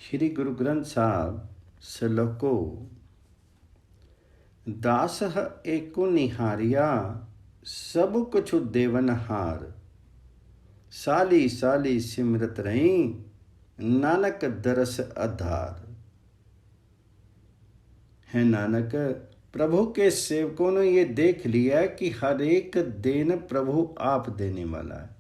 श्री गुरु ग्रंथ साहब श्लोको दास एको निहारिया सब कुछ देवनहार साली साली सिमरत रही नानक दरस आधार। है नानक, प्रभु के सेवकों ने ये देख लिया कि हर एक देन प्रभु आप देने वाला है,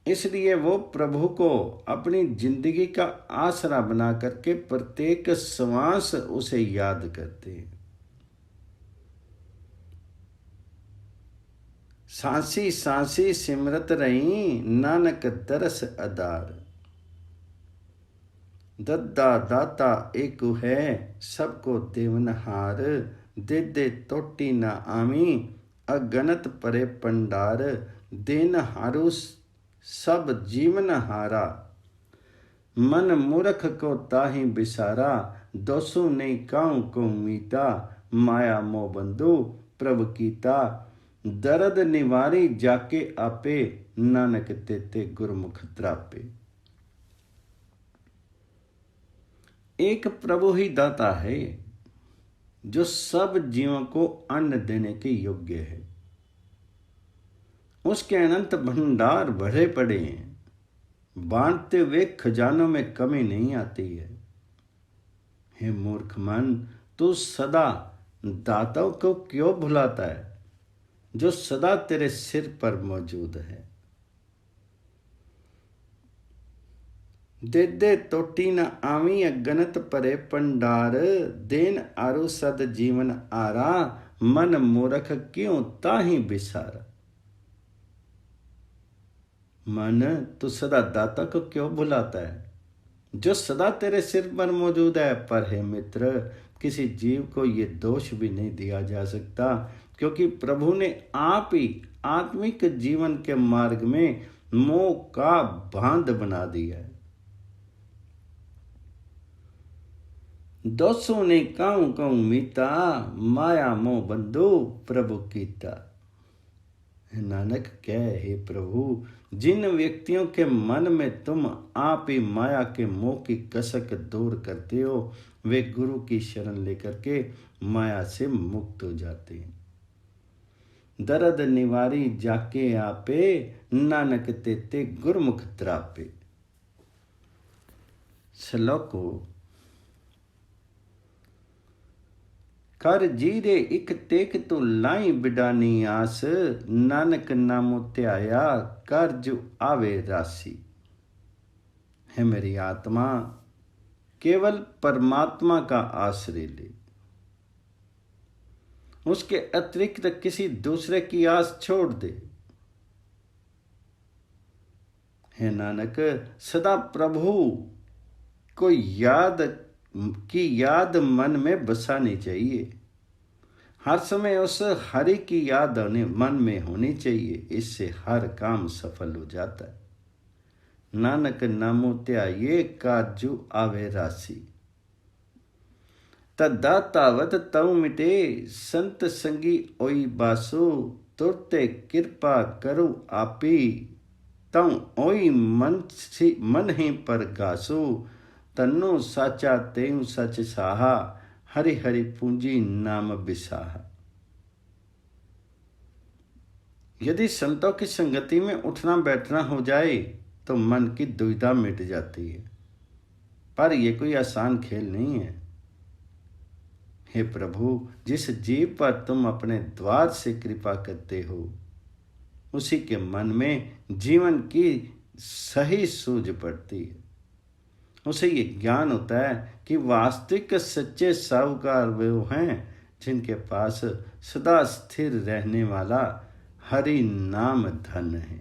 इसलिए वो प्रभु को अपनी जिंदगी का आसरा बना करके प्रत्येक श्वास उसे याद करते हैं। सांसी सांसी सिमरत रही नानक दरस आधार। दद्दा दाता एक है सबको देवनहार दे दे टोटी न आमी अगणत परे पंडार देन हारू सब जीवन हारा मन मूर्ख को ताही बिसारा दोसु नहीं काऊ को मीता माया मोह बंधु प्रभु कीता दर्द निवारी जाके आपे नानक तेते गुरमुख त्रापे। एक प्रभु ही दाता है जो सब जीवों को अन्न देने के योग्य है। उसके अनंत भंडार भरे पड़े हैं, बांटते हुए खजानों में कमी नहीं आती है। हे मूर्ख मन, तू सदा दाताओं को क्यों भुलाता है जो सदा तेरे सिर पर मौजूद है। दे दे टोटी न आवी अगणत परे पंडार देन आरु सद जीवन आरा मन मूर्ख क्यों ताही बिसारा। मन, तू सदा दाता को क्यों भुलाता है जो सदा तेरे सिर पर मौजूद है। पर हे मित्र, किसी जीव को ये दोष भी नहीं दिया जा सकता, क्योंकि प्रभु ने आप ही आत्मिक जीवन के मार्ग में मोह का बांध बना दिया है। दोसों ने काऊ काऊ मीता माया मोह बंधु प्रभु कीता। नानक कह, हे प्रभु, जिन व्यक्तियों के मन में तुम आप ही माया के मोह की कसक दूर करते हो, वे गुरु की शरण लेकर के माया से मुक्त हो जाते हैं। दर्द निवारी जाके आपे नानक तेते गुरमुख त्रापे। श्लोको कर जीरे इक टेक तो लाई बिडानी आस नानक नामो त्याया कर जो आवे राशि। है मेरी आत्मा, केवल परमात्मा का आश्रय ले, उसके अतिरिक्त किसी दूसरे की आस छोड़ दे। है नानक, सदा प्रभु को याद मन में बसानी चाहिए। हर समय उस हरि की याद मन में होनी चाहिए, इससे हर काम सफल हो जाता है। नानक नामो त्याये कारजु आवे राशि। तदातावत तव मिटे संत संगी ओई बासु तुरते कृपा करो आपी तव ओई मन ही पर गासु तन्नो साचा तेऊ सच साहा हरि हरि पूंजी नाम बिसाहा। यदि संतों की संगति में उठना बैठना हो जाए तो मन की दुविधा मिट जाती है, पर यह कोई आसान खेल नहीं है। हे प्रभु, जिस जीव पर तुम अपने द्वार से कृपा करते हो, उसी के मन में जीवन की सही सूझ पड़ती है। उसे ये ज्ञान होता है कि वास्तविक सच्चे साहूकार वे हैं जिनके पास सदा स्थिर रहने वाला हरि नाम धन है,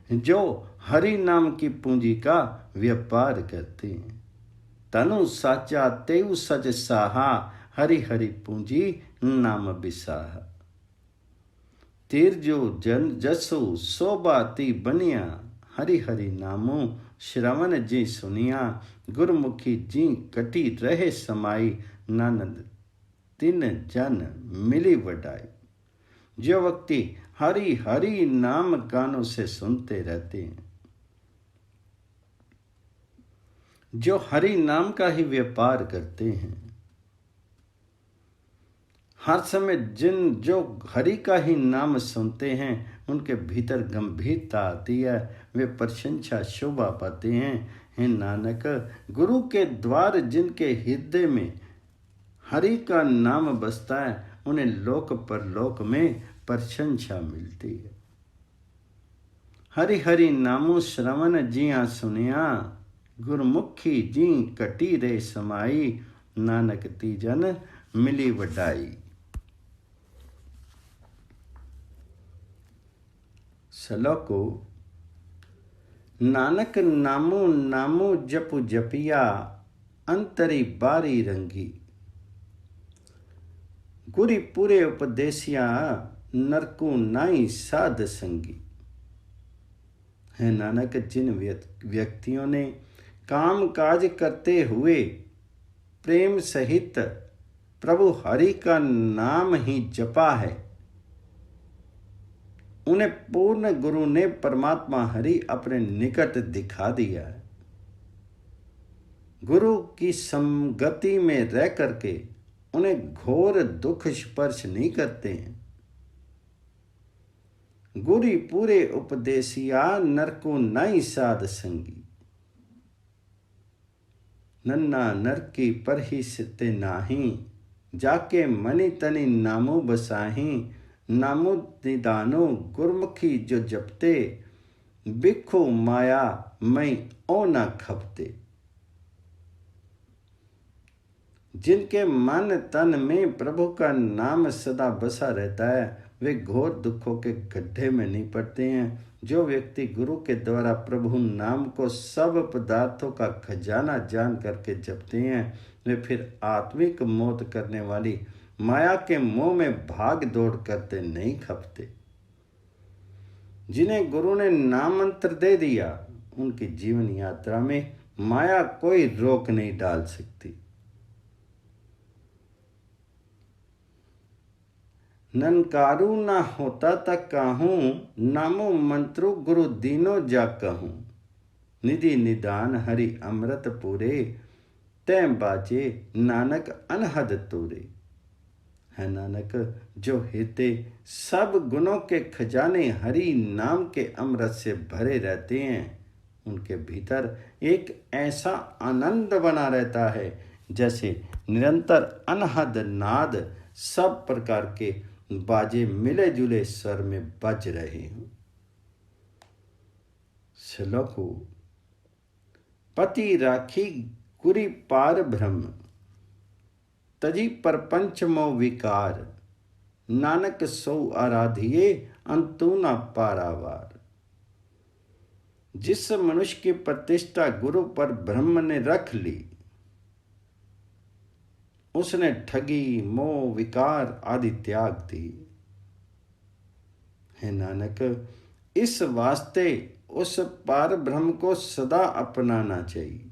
जो हरि नाम की पूंजी का व्यापार करते हैं। तनु साचा तेऊ सच साहा हरि हरि पूंजी नाम बिसाहा। तीर जो जन जसो सोबाती बनिया हरि हरि नामो श्रवण जी सुनिया गुरमुखी जी कटी रहे समाई नानंद तिन जन मिली वडाई। जो व्यक्ति हरि हरि नाम कानों से सुनते रहते हैं। जो हरि नाम का ही व्यापार करते हैं, हर समय जो हरि का ही नाम सुनते हैं, उनके भीतर गंभीरता आती है, वे प्रशंसा शोभा पाते हैं। हे नानक, गुरु के द्वार जिनके हृदय में हरि का नाम बसता है, उन्हें लोक परलोक में प्रशंसा मिलती है। हरि हरि नामो श्रवण जिया सुनिया, गुरमुखी जी कटी रे समाई, नानक तीजन मिली वडाई। सलोको, नानक नामो नामो जपु जपिया, अंतरी बारी रंगी, गुरी पूरे उपदेशिया, नरकू नाई साध संगी। है नानक, जिन व्यक्तियों ने काम काज करते हुए प्रेम सहित प्रभु हरि का नाम ही जपा है, उन्हें पूर्ण गुरु ने परमात्मा हरि अपने निकट दिखा दिया है। गुरु की संगति में रह करके उन्हें घोर दुख स्पर्श नहीं करते हैं। गुरी पूरे उपदेशिया, नरको नाई साध संगी, नन्ना नर की परहिसते नाही, जाके मनि तनि नामो बसाही, नामो निदानो गुरमुखी जो जपते, बिखो माया मई ओ ना खपते। जिनके मन तन में प्रभु का नाम सदा बसा रहता है, वे घोर दुखों के गड्ढे में नहीं पड़ते हैं। जो व्यक्ति गुरु के द्वारा प्रभु नाम को सब पदार्थों का खजाना जान करके जपते हैं, वे फिर आत्मिक मौत करने वाली माया के मोह में भाग दौड़ करते नहीं खपते। जिन्हें गुरु ने नाम मंत्र दे दिया, उनकी जीवन यात्रा में माया कोई रोक नहीं डाल सकती। ननकारु ना होता तक कहूँ, नामो मंत्रो गुरु दीनो जा कहूँ, निधि निदान हरि अमृत पूरे, तैं बाजे नानक अनहद तोरे। है नानक, जो हृदय सब गुणों के खजाने हरि नाम के अमृत से भरे रहते हैं, उनके भीतर एक ऐसा आनंद बना रहता है जैसे निरंतर अनहद नाद सब प्रकार के बाजे मिले जुले स्वर में बज रहे हों। श्लोको, पति राखी गुरी पार ब्रह्म, तजी परपंच मो विकार, नानक सो आराधिए अंतु न पारावार। जिस मनुष्य की प्रतिष्ठा गुरु पर ब्रह्म ने रख ली, उसने ठगी मोह विकार आदि त्याग दी। है नानक, इस वास्ते उस पार ब्रह्म को सदा अपनाना चाहिए,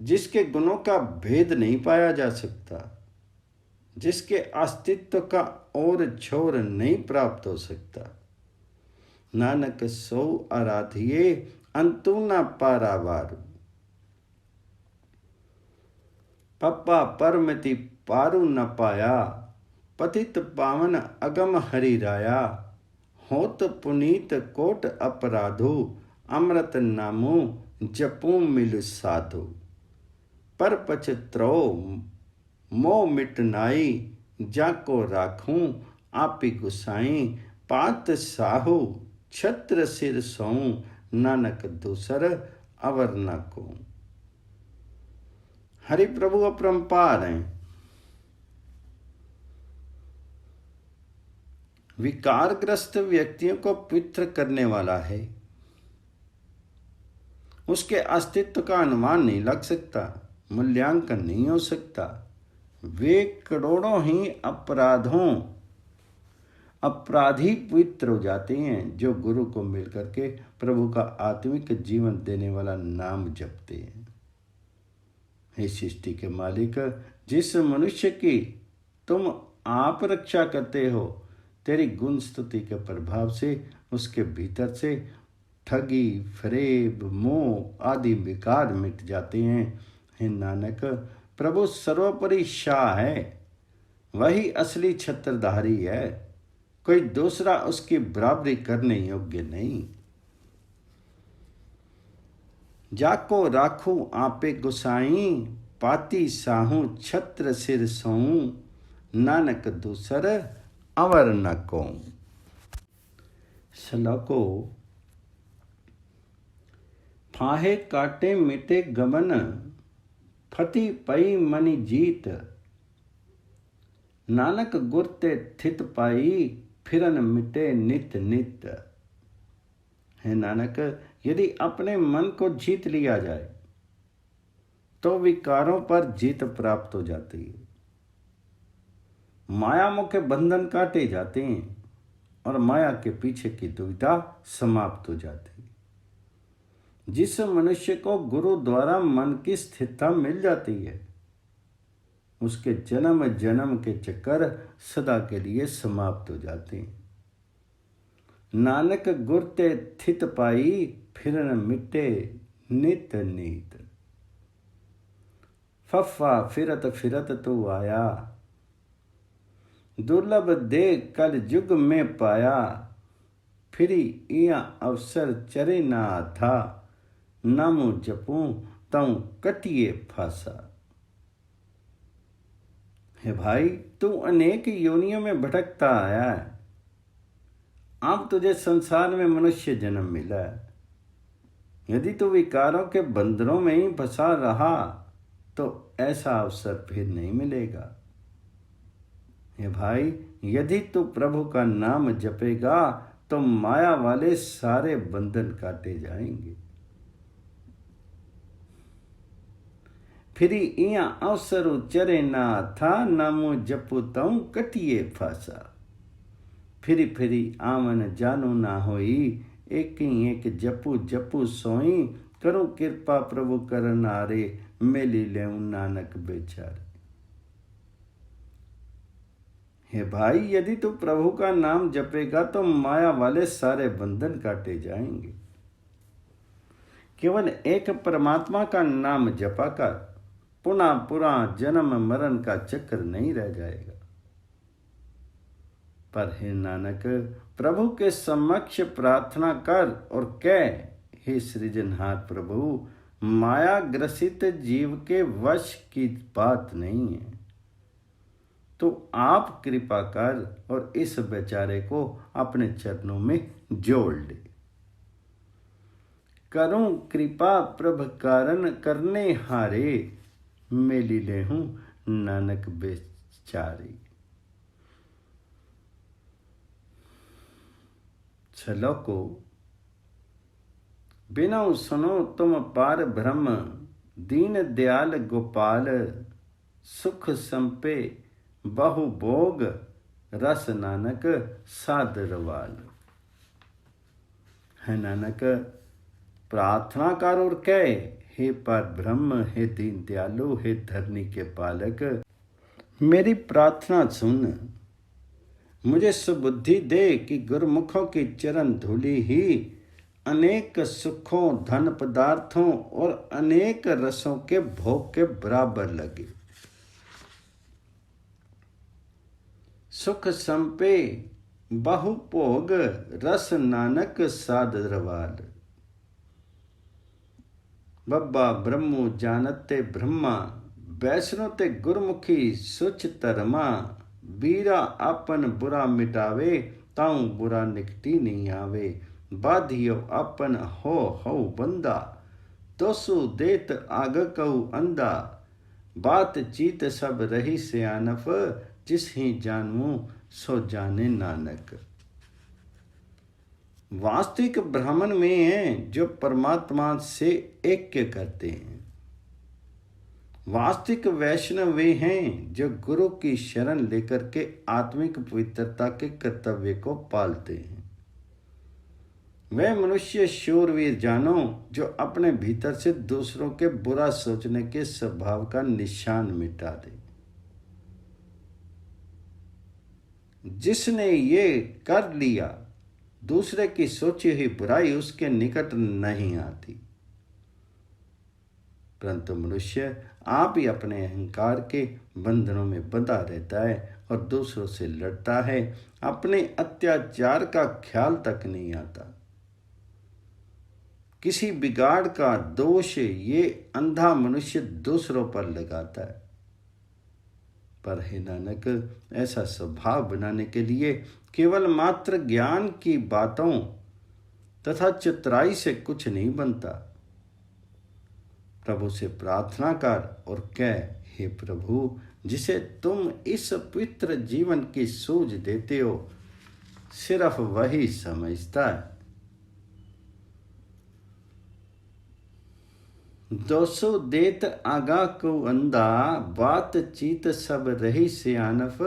जिसके गुणों का भेद नहीं पाया जा सकता, जिसके अस्तित्व का और छोर नहीं प्राप्त हो सकता। नानक सो आराधिए अंतु न पारावार, पप्पा परमति पारु न पाया, पतित पावन अगम हरि राया, होत पुनीत कोट अपराधो, अमृत नामो जपू मिल साधो। पर पचत्रो मोह मिटनाई, जाको राखूं आपी गुसाई, पात साहू छत्र सिर सोऊं, नानक दूसर अवर न को। हरि प्रभु अपरंपार हैं। विकारग्रस्त व्यक्तियों को पवित्र करने वाला है, उसके अस्तित्व का अनुमान नहीं लग सकता, मूल्यांकन नहीं हो सकता। वे करोड़ों ही अपराधी पवित्र हो जाते हैं, जो गुरु को मिल करके प्रभु का आत्मिक जीवन देने वाला नाम जपते हैं। हे सृष्टि के मालिक, जिस मनुष्य की तुम आप रक्षा करते हो, तेरी गुण स्तुति के प्रभाव से उसके भीतर से ठगी, फरेब, मोह आदि विकार मिट जाते हैं। हे नानक, प्रभु सर्वोपरि शाह है, वही असली छत्रधारी है, कोई दूसरा उसकी बराबरी करने योग्य नहीं। जाको राखू आपे गुसाई, पाती साहू छत्र सिर सोऊं, नानक दूसर अवर न को। श्लोको फाहे काटे मिटे गमन, फति पई मनि जीत, नानक गुर ते थित पाई, फिरन मिटे नित नित। है नानक, यदि अपने मन को जीत लिया जाए तो विकारों पर जीत प्राप्त हो जाती है, माया के बंधन काटे जाते हैं और माया के पीछे की दुविधा समाप्त हो जाती है। जिस मनुष्य को गुरु द्वारा मन की स्थिरता मिल जाती है, उसके जन्म जन्म के चक्कर सदा के लिए समाप्त हो जाते हैं। नानक गुर ते थित पाई, फिरन मिटे नित नीत। फफा फिरत फिरत तू आया, दुर्लभ दे कल युग में पाया, फिरी इया अवसर चरे ना था, नामो जपूं तऊ कटिए फासा। हे भाई, तू अनेक योनियों में भटकता आया है, अब तुझे संसार में मनुष्य जन्म मिला है। यदि तू विकारों के बंधनों में ही फंसा रहा तो ऐसा अवसर फिर नहीं मिलेगा। हे भाई, यदि तू प्रभु का नाम जपेगा तो माया वाले सारे बंधन काटे जाएंगे। फिरी इया अवसर चरे ना था, नामो जपू तऊ कटिए फासा। फिरी फिरी आवन जानो ना होई, एक ही एक जपू जपू सोई, करो कृपा प्रभु करन आरे, मेली लेऊ नानक बेचारे। हे भाई, यदि तू प्रभु का नाम जपेगा तो माया वाले सारे बंधन काटे जाएंगे। केवल एक परमात्मा का नाम जपा कर पुनः पुरा जन्म मरण का चक्र नहीं रह जाएगा। पर हे नानक, प्रभु के समक्ष प्रार्थना कर और कह, हे सृजनहार प्रभु, माया ग्रसित जीव के वश की बात नहीं है, तो आप कृपा कर और इस बेचारे को अपने चरणों में जोड़ ले। करूं कृपा प्रभ कारण करने हारे, मेली ले हूं नानक बेचारी। श्लोको बिनौ सुनो तुम पार ब्रह्म, दीन दयाल गोपाल, सुख संपे बहु भोग, रस नानक सादरवाल। है नानक, प्रार्थना कर और कहे, हे पर ब्रह्म, हे दीन दयालु, हे धरनी के पालक, मेरी प्रार्थना सुन, मुझे सुबुद्धि दे कि गुरुमुखों की चरण धूलि ही अनेक सुखों, धन पदार्थों और अनेक रसों के भोग के बराबर लगे। सुख संपे बहु भोग, रस नानक सादरवाल। बब्बा ब्रह्मो जानते ब्रह्मा, वैष्णो ते गुरमुखी सुच तरमा, बीरा अपन बुरा मिटावे, ताऊ बुरा निकटी नहीं आवे, बाधियो अपन हो बंदा, दोसु देत आग कहू अंधा, बात चीत सब रही सियानफ, जिस ही जानू सो जाने नानक। वास्तविक ब्राह्मण में हैं जो परमात्मा से ऐक्य करते हैं। वास्तविक वैष्णव वे हैं जो गुरु की शरण लेकर के आत्मिक पवित्रता के कर्तव्य को पालते हैं। वह मनुष्य शूरवीर जानो जो अपने भीतर से दूसरों के बुरा सोचने के स्वभाव का निशान मिटा दे। जिसने ये कर लिया, दूसरे की सोची हुई बुराई उसके निकट नहीं आती। परंतु मनुष्य आप ही अपने अहंकार के बंधनों में बंधा रहता है और दूसरों से लड़ता है। अपने अत्याचार का ख्याल तक नहीं आता। किसी बिगाड़ का दोष ये अंधा मनुष्य दूसरों पर लगाता है। पर हे नानक, ऐसा स्वभाव बनाने के लिए केवल मात्र ज्ञान की बातों तथा चतुराई से कुछ नहीं बनता। प्रभु से प्रार्थना कर और कह, हे प्रभु, जिसे तुम इस पवित्र जीवन की सूझ देते हो, सिर्फ वही समझता है। दोसो देत आगा को अंधा, बात चीत सब रही सियानफ,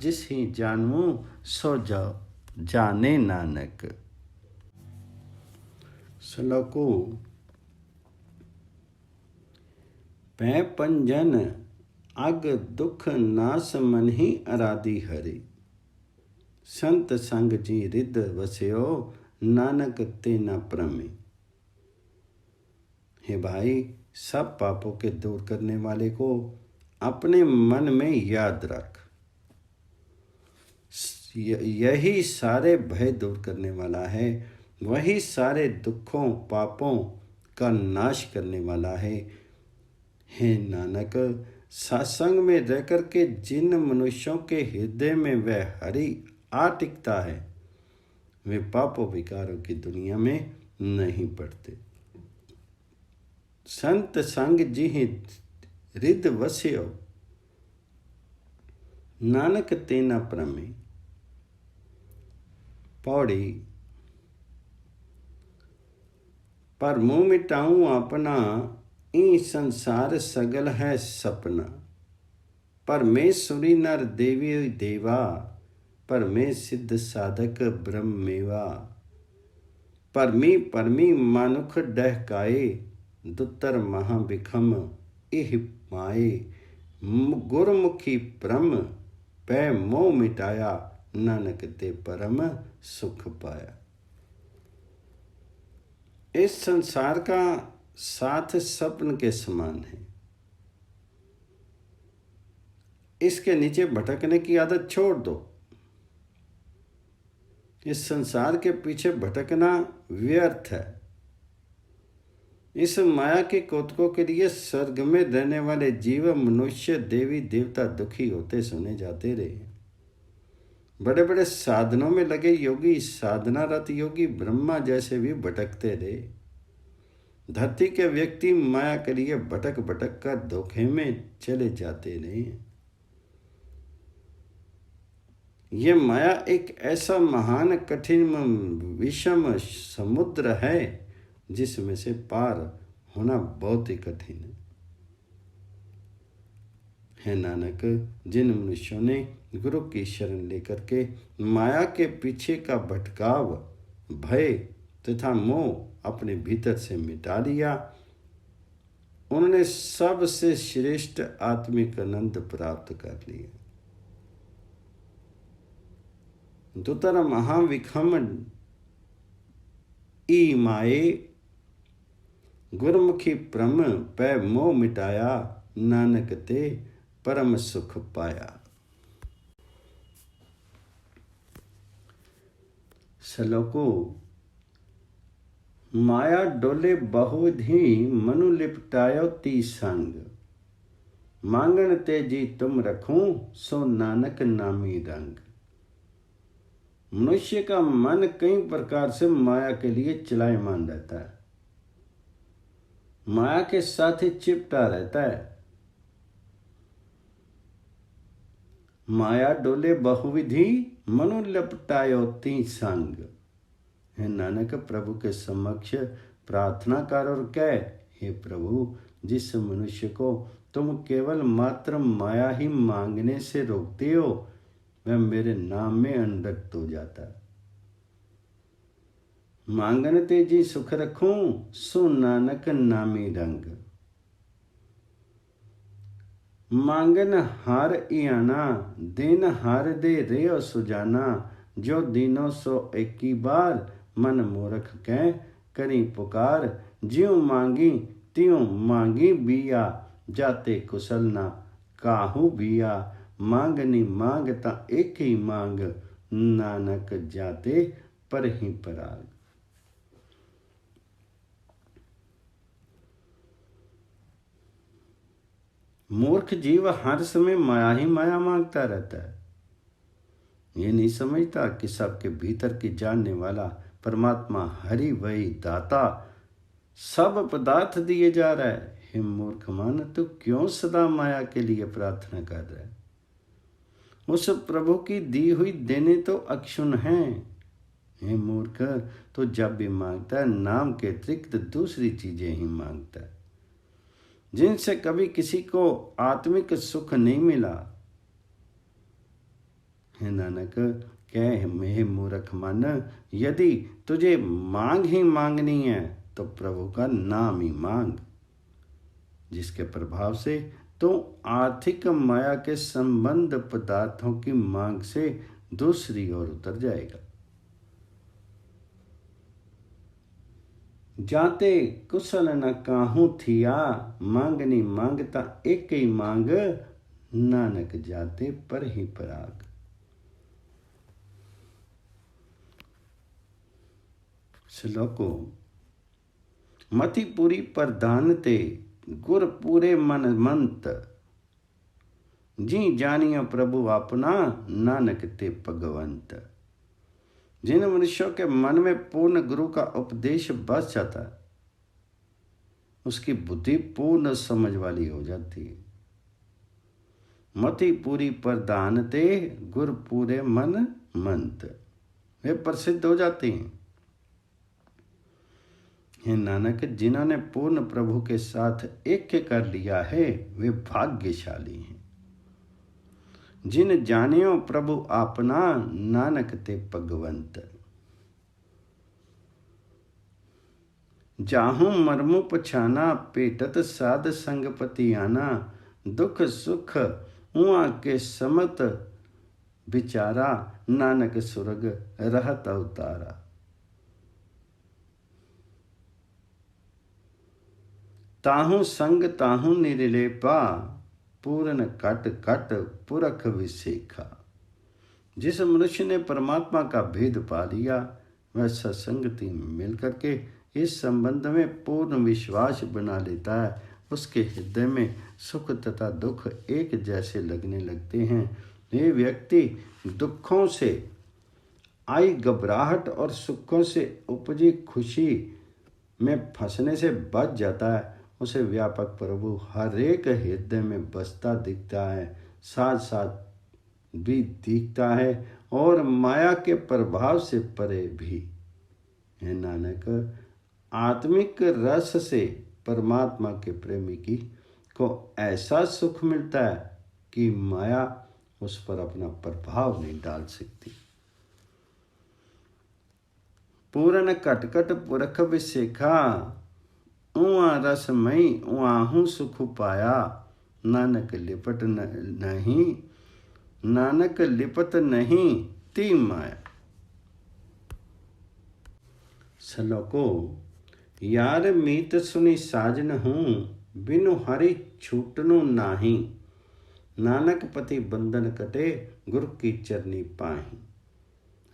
जिस ही जानू सो जाओ जाने नानक। श्लोको पै पंजन अग दुख नाश मन ही आराधी हरि, संत संग जी रिद वस्यो नानक ते न प्रमे। हे भाई, सब पापों के दूर करने वाले को अपने मन में याद रख। यही सारे भय दूर करने वाला है, वही सारे दुखों पापों का नाश करने वाला है। हे नानक, सत्संग में रह कर के जिन मनुष्यों के हृदय में वह हरि आ टिकता है, वे पापों विकारों की दुनिया में नहीं पड़ते। संत संग जी रिद वस्यो नानक तेना प्रमे। पौड़ी पर मुँह मिटाऊं अपना, ई संसार सगल है सपना। पर मैं सुरी नर देवी देवा, पर मैं सिद्ध साधक ब्रह्मेवा। परमी मानुख डहकाए, दुतर महाबिखम इह माए। गुरमुखी परम पै मोह मिटाया, नानक ते परम सुख पाया। इस संसार का साथ स्वप्न के समान है। इसके नीचे भटकने की आदत छोड़ दो। इस संसार के पीछे भटकना व्यर्थ है। इस माया के कौतुकों के लिए स्वर्ग में रहने वाले जीव, मनुष्य, देवी देवता दुखी होते सुने जाते रहे। बड़े बड़े साधनों में लगे योगी, साधनारत योगी ब्रह्मा जैसे भी भटकते रहे। धरती के व्यक्ति माया के लिए भटक भटक कर धोखे में चले जाते रहे। ये माया एक ऐसा महान कठिन विषम समुद्र है, जिसमें से पार होना बहुत ही कठिन है। नानक, जिन मनुष्यों ने गुरु की शरण लेकर के माया के पीछे का भटकाव, भय तथा मोह अपने भीतर से मिटा लिया, उन्होंने सबसे श्रेष्ठ आत्मिक आनंद प्राप्त कर लिया। दुतर महाविखम ई माए, गुरमुखी परम पै मोह मिटाया, नानक ते परम सुख पाया। श्लोको माया डोले बहुधि, मनु लिपटायो ती संग। मांगन तेजी तुम रखूं, सो नानक नामी रंग। मनुष्य का मन कई प्रकार से माया के लिए चलायमान रहता है, माया के साथ ही चिपटा रहता है। माया डोले बहुविधि, मनु लपटायो ती संग। हे नानक, प्रभु के समक्ष प्रार्थना कर और कह, हे प्रभु, जिस मनुष्य को तुम केवल मात्र माया ही मांगने से रोकते हो, वह मेरे नाम में अनुरक्त हो जाता है। मांगन तेजी सुख रखूं, सो नानक नामी रंग। मांगन हार इयाना, दिन हार दे रेओ सुजाना। जो दीनो सो एकी बार, मन मूर्ख कै करी पुकार। ज्यों मांगी त्यों मांगी बिया, जाते कुशल ना काहू बिया। मांगनी मांग ता एक ही मांग, नानक जाते पर ही पराग। मूर्ख जीव हर समय माया ही माया मांगता रहता है। ये नहीं समझता कि सबके भीतर की जानने वाला परमात्मा हरि वही दाता सब पदार्थ दिए जा रहा है। हे मूर्ख मन, तू क्यों सदा माया के लिए प्रार्थना कर रहा है? उस प्रभु की दी हुई देने तो अक्षुण है। हे मूर्ख, तो जब भी मांगता है नाम के अतिरिक्त दूसरी चीजें ही मांगता है, जिनसे कभी किसी को आत्मिक सुख नहीं मिला। हे नानक, कह हे मूर्ख मन, यदि तुझे मांग ही मांगनी है तो प्रभु का नाम ही मांग, जिसके प्रभाव से तो आर्थिक माया के संबंध पदार्थों की मांग से दूसरी ओर उतर जाएगा। जाते कुशल न काहू थिया, मांगनी मांगता एक ही मांग। नानक जाते पर ही पराग। श्लोको मति पूरी प्रधान ते, गुर पूरे मन मंत। जी जानियो प्रभु अपना, नानक ते भगवंत। जिन मनुष्यों के मन में पूर्ण गुरु का उपदेश बस जाता है, उसकी बुद्धि पूर्ण समझ वाली हो जाती है। मति पूरी प्रधान ते, गुर पूरे मन मंत, वे प्रसिद्ध हो जाते हैं। हे नानक, जिन्होंने पूर्ण प्रभु के साथ ऐक्य कर लिया है वे भाग्यशाली हैं। जिन जानियो प्रभु आपना, नानक ते भगवंत। जाहूं मरमु पछाना, पेटत साध संगपति आना। दुख सुख उआ के समत बिचारा, नानक सुरग रहत अवतारा। ताहू संग ताहू निरलेपा, पूर्ण कट कट पुरख विसेखा। जिस मनुष्य ने परमात्मा का भेद पा लिया, वह सत्संगति में मिल करके इस संबंध में पूर्ण विश्वास बना लेता है। उसके हृदय में सुख तथा दुख एक जैसे लगने लगते हैं। ये व्यक्ति दुखों से आई घबराहट और सुखों से उपजी खुशी में फंसने से बच जाता है। उसे व्यापक प्रभु हर एक हृदय में बसता दिखता है, साथ साथ भी दिखता है और माया के प्रभाव से परे भी। हे नानक, आत्मिक रस से परमात्मा के प्रेमी की को ऐसा सुख मिलता है कि माया उस पर अपना प्रभाव नहीं डाल सकती। पूर्ण कटकट पुरख विसेखा, उआ रसमयी उआहू सुख पाया। नानक लिपट नहीं, नानक लिपट नहीं ती माया। श्लोको यार मीत सुनी साजन हूँ, बिनु हरि छूटनु नाही। नानक पति बंधन कटे, गुरु की चरनी पाही।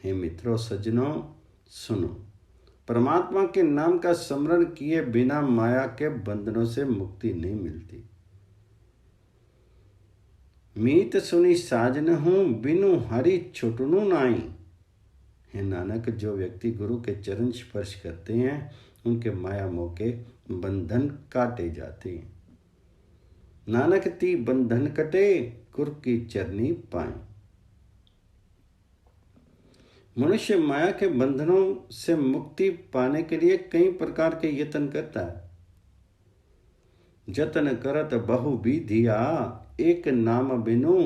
हे मित्रों सज्जनों सुनो, परमात्मा के नाम का स्मरण किए बिना माया के बंधनों से मुक्ति नहीं मिलती। मीत सुनी साजन हूँ, बिनु हरि छुटनु नाई। हे नानक, जो व्यक्ति गुरु के चरण स्पर्श करते हैं उनके माया मोह के बंधन काटे जाते हैं। नानक ती बंधन कटे, गुरु की चरनी पाए। मनुष्य माया के बंधनों से मुक्ति पाने के लिए कई प्रकार के यत्न करता है। जतन करत बहु विधिया, एक नाम बिनु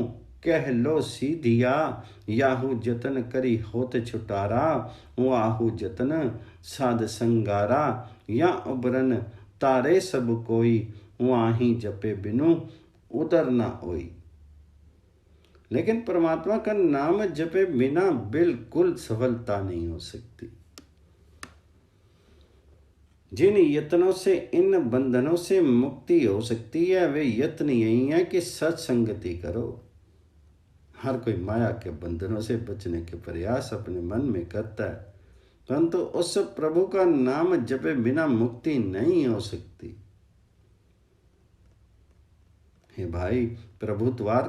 कह लो सीधिया। याहू जतन करी होत छुटारा, वाहू जतन साध संगारा। या उबरन तारे सब कोई, वाही जपे बिनु उधर ना होई। लेकिन परमात्मा का नाम जपे बिना बिल्कुल सफलता नहीं हो सकती। जिन यत्नों से इन बंधनों से मुक्ति हो सकती है वे यत्न यही है कि सत्संगति करो। हर कोई माया के बंधनों से बचने के प्रयास अपने मन में करता है, परंतु उस प्रभु का नाम जपे बिना मुक्ति नहीं हो सकती। हे भाई, प्रभु द्वार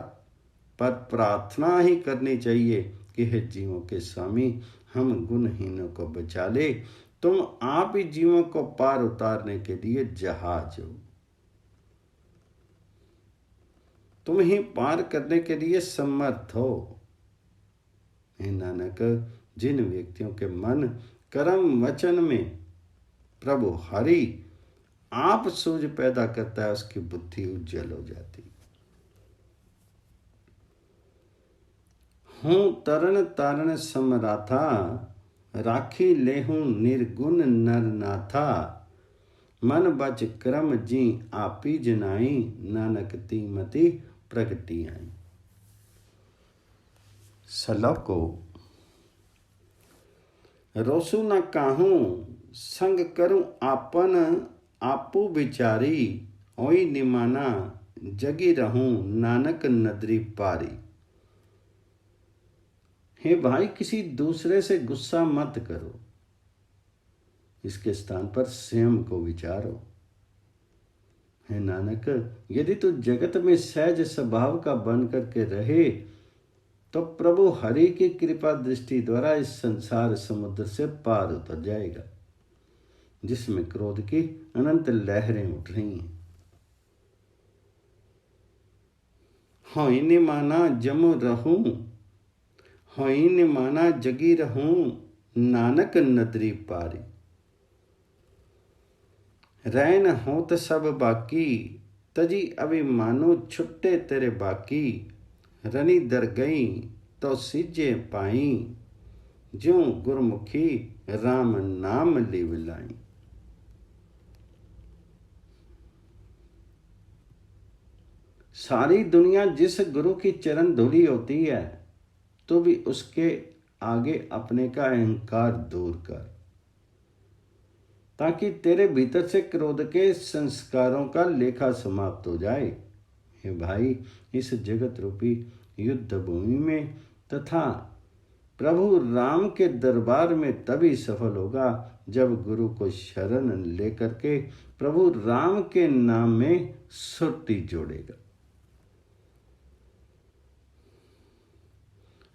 पर प्रार्थना ही करनी चाहिए कि हे जीवों के स्वामी, हम गुणहीनों को बचा ले। तुम आप ही जीवों को पार उतारने के लिए जहाज हो। तुम ही पार करने के लिए समर्थ हो। हे नानक, जिन व्यक्तियों के मन कर्म वचन में प्रभु हरि आप सूझ पैदा करता है, उसकी बुद्धि उज्जवल हो जाती। हूँ तरन तारण समराथा, राखी लेहूं निर्गुण नर नाथा। मन बच क्रम जी आपी जनाई, नानक तीमती प्रगति आई। सलोको रोसु न काहूं, संग करूं आपन आपू विचारी। ओई निमाना जगी रहूं, नानक नदरी पारी। हे भाई, किसी दूसरे से गुस्सा मत करो, इसके स्थान पर स्वयं को विचारो। हे नानक, यदि तू जगत में सहज स्वभाव का बन करके रहे तो प्रभु हरि की कृपा दृष्टि द्वारा इस संसार समुद्र से पार उतर जाएगा, जिसमें क्रोध की अनंत लहरें उठ रही हैं। होई न माना जमु रहूं, होई न माना जगी रहूं, नानक नदरी पारी। रैन होत सब बाकी, तजी अभिमानो छुट्टे तेरे बाकी। रनी दर गई तो सिजे पाई, ज्यों गुरमुखी राम नाम लिव लाई। सारी दुनिया जिस गुरु की चरण धूली होती है, तो भी उसके आगे अपने का अहंकार दूर कर, ताकि तेरे भीतर से क्रोध के संस्कारों का लेखा समाप्त हो जाए। हे भाई, इस जगत रूपी युद्ध भूमि में तथा प्रभु राम के दरबार में तभी सफल होगा जब गुरु को शरण लेकर के प्रभु राम के नाम में सुरती जोड़ेगा।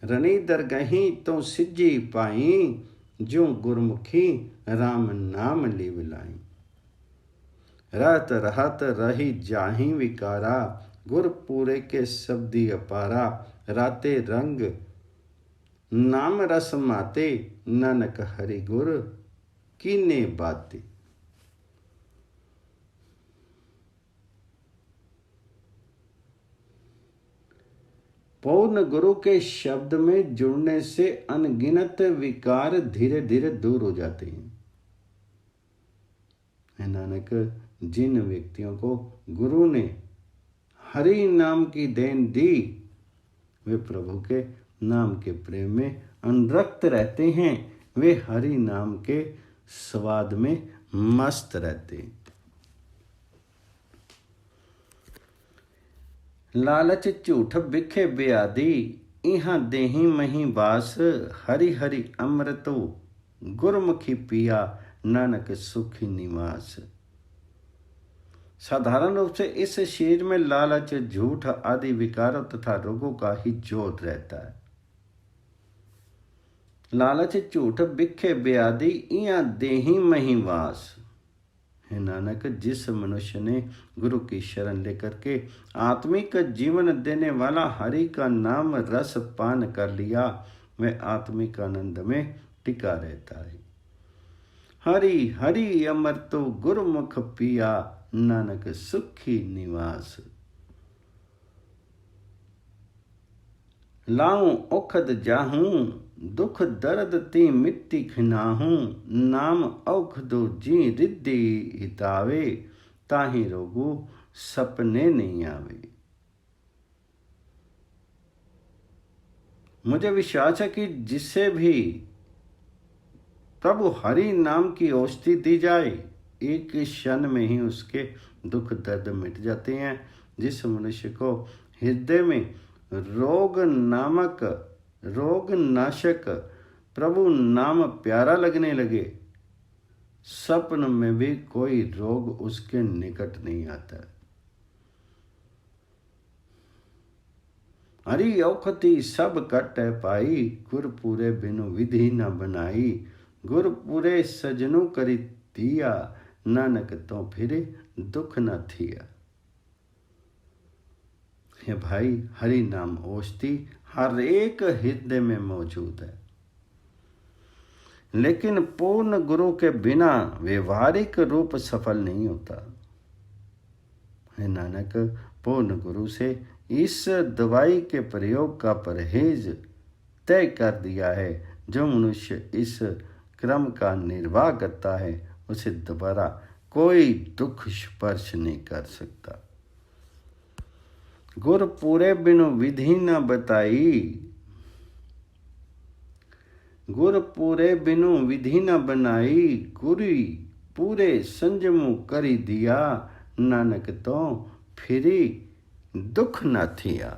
रनी दरगही तो सिज्जी पाई, जो गुरमुखी राम नाम लिव लाई। रहत रहत रही जाही विकारा, गुर पूरे के शब्दी अपारा। राते रंग नाम रस माते, नानक हरि गुर कीने बाते। पूर्ण गुरु के शब्द में जुड़ने से अनगिनत विकार धीरे धीरे दूर हो जाते हैं। नानक, जिन व्यक्तियों को गुरु ने हरि नाम की देन दी, वे प्रभु के नाम के प्रेम में अनुरक्त रहते हैं। वे हरि नाम के स्वाद में मस्त रहते हैं। लालच झूठ बिखे ब्याधि, इहाँ देही मही वास। हरि हरि अमृतो गुरमुखी पिया, नानक सुखी निवास। साधारण रूप से इस शरीर में लालच, झूठ आदि विकारों तथा रोगों का ही जोर रहता है। लालच झूठ बिखे ब्याधि, इया देही मही वास। हे नानक, जिस मनुष्य ने गुरु की शरण लेकर के आत्मिक जीवन देने वाला हरि का नाम रस पान कर लिया, वह आत्मिक आनंद में टिका रहता है। हरि हरि अमृतो गुरुमुख पिया, नानक सुखी निवास। लाऊं औखद जाहूं, दुख दर्द ती मिट्टी खिनाहूं। नाम औखदो जी रिद्धि हितावे, ताहि रोगु सपने नहीं आवे। मुझे विश्वास है कि जिसे भी प्रभु हरि नाम की औषधि दी जाए, एक क्षण में ही उसके दुख दर्द मिट जाते हैं। जिस मनुष्य को हृदय में रोग नाशक प्रभु नाम प्यारा लगने लगे, स्वप्न में भी कोई रोग उसके निकट नहीं आता। हरि औखति सब कट पाई, गुर पूरे बिनु विधि न बनाई। गुर पूरे सजनु करी दिया, नानक तो फिरे दुख न थिया। हे भाई, हरि नाम औषधि हर एक हृदय में मौजूद है, लेकिन पूर्ण गुरु के बिना व्यवहारिक रूप सफल नहीं होता। हे नानक, पूर्ण गुरु से इस दवाई के प्रयोग का परहेज तय कर दिया है। जो मनुष्य इस क्रम का निर्वाह करता है, उसे दोबारा कोई दुख स्पर्श नहीं कर सकता। गुर पूरे बिनु विधि न बताई, गुर पूरे बिनु विधि न बनाई। गुरी पूरे संजमु करी दिया, नानक तो फिरी दुख न थिया।